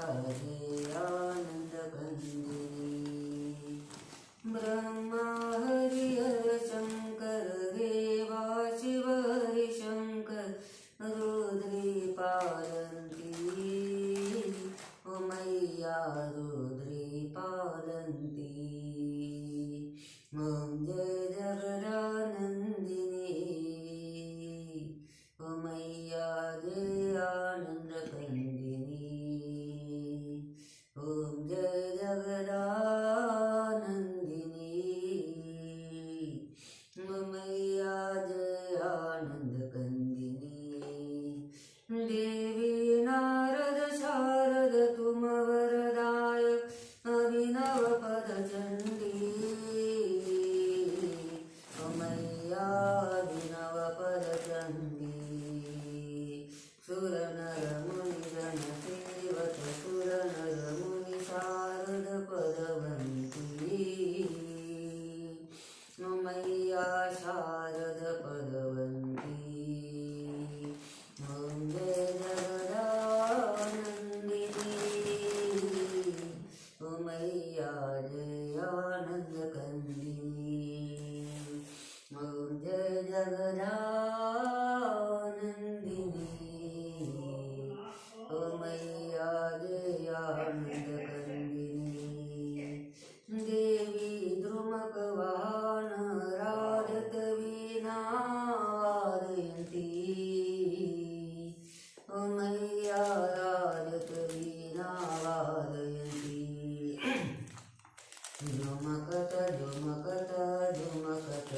जय आनंद कंदिनी। ब्रह्मा हरिहर शंकर देवा शिव हरिशंकर रुद्री पालन्ती ओ मैया रुद्री पालन्ती। ओम जय जगदानंदिनी ओ मैया जय आनंद कंदिनी। ओम जय जगदानंदिनी ओ मैया जय आनंद कंदिनी। देवी नारद शारद तुम वरदायक अभिनव पद चंडी ओ मैया अभिनव पद चंडी। सुर नर मुनि जन सेवक सुर नर मुनि शारद पदवंती ओ मैया शारद पदवंती। ओम जय जगदानंदिनी ओ मैया जय आनंद कंदिनी। ओम जय जगदानंदिनी ओ मैया जय आनंद कंदिनी। देवी द्रुमक वाहन राजत वीणा वादयन्ती ओ मैया राजत वीणा वादयन्ती। झुमकत झुमकत झुमकत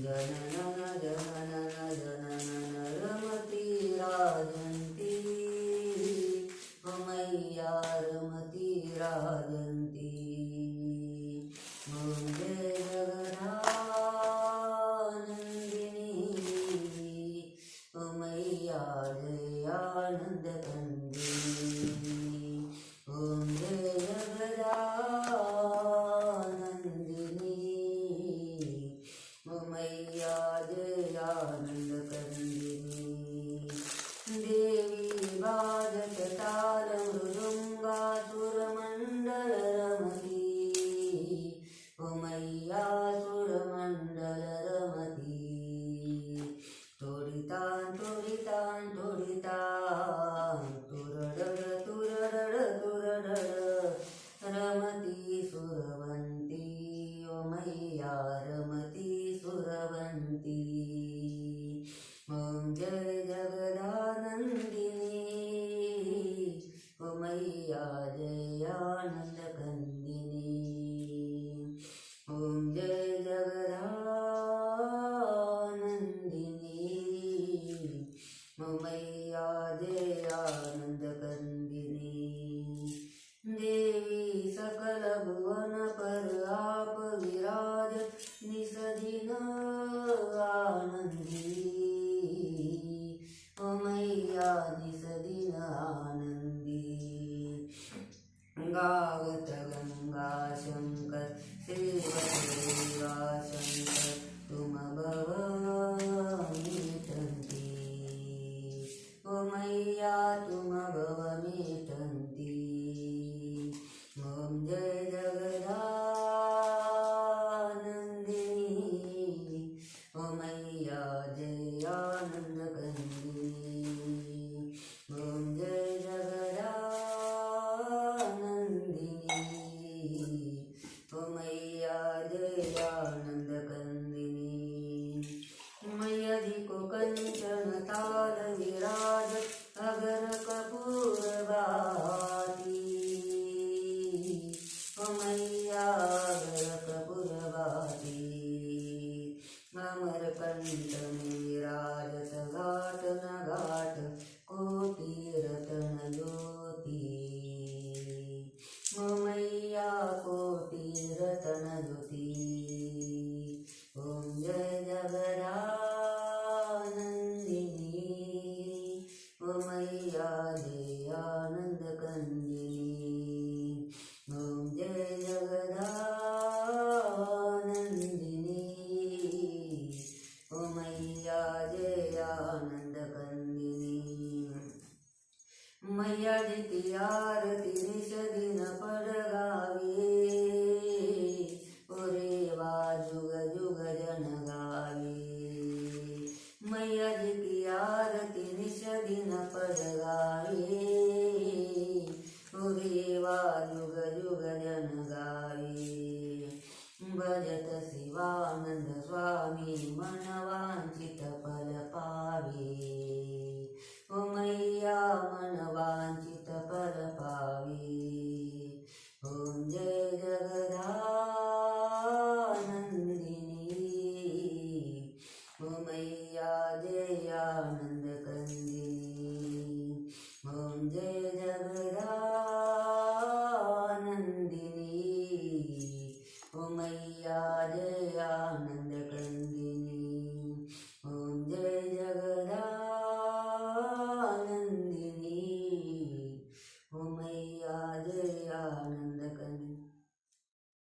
जननन जननन जननन रमती राजन्ती ओ मैया रमती राजन्ती। ओम जय जगदानंदिनी ओ मैया जय आनंद कंदिनी। ओम जय जगदानंदिनी ओ मैया जय आनंद कंदिनी। देवी बाजत ताल मृदुंगा सुरमंडल रमती ओ मैया सुरमंडल रमती। तोड़ितान तोड़ितान तोड़ितान तुरडड तुरडड तुरडड रमती सुरवंती ओ मैया रमती सुरवंती। ओम जय जगदानंदिनी ओ मैया जय आनंद कंदिनी। ओम जय जगदानंदिनी ओ मैया जय आनंद कंदिनी। देवी सकल भुवन पर आप विराज निस दिन आनंदी ओ मैया निस दिन आनंदी। गावत गंगा शंकर सेवक देवा शंकर तुम भवमीटन्ति ओ मैया तुम भवमीटन्ति। ओम जय जगदानंदिनी ओ मैया जय आनंद कंदिनी। ओम जय जगदानंदिनी ओ मैया जय आनंद कंदिनी। मयधिको कंचन ताल विराज अगर कपूर बाती ओ मैया अगर कपूर बाती। अमरकंठ में विराजत घाट न घाट कोटि रतन ज्योति ओ मैया कोटि रतन ज्योति। ओम जय जगदानंदिनी ओ मैया जय आनंद कंदिनी। ओम जय जगदानंदिनी ओ मैया जय आनंद कंदिनी। मैया जी की आरती निश दिन पड़ गावे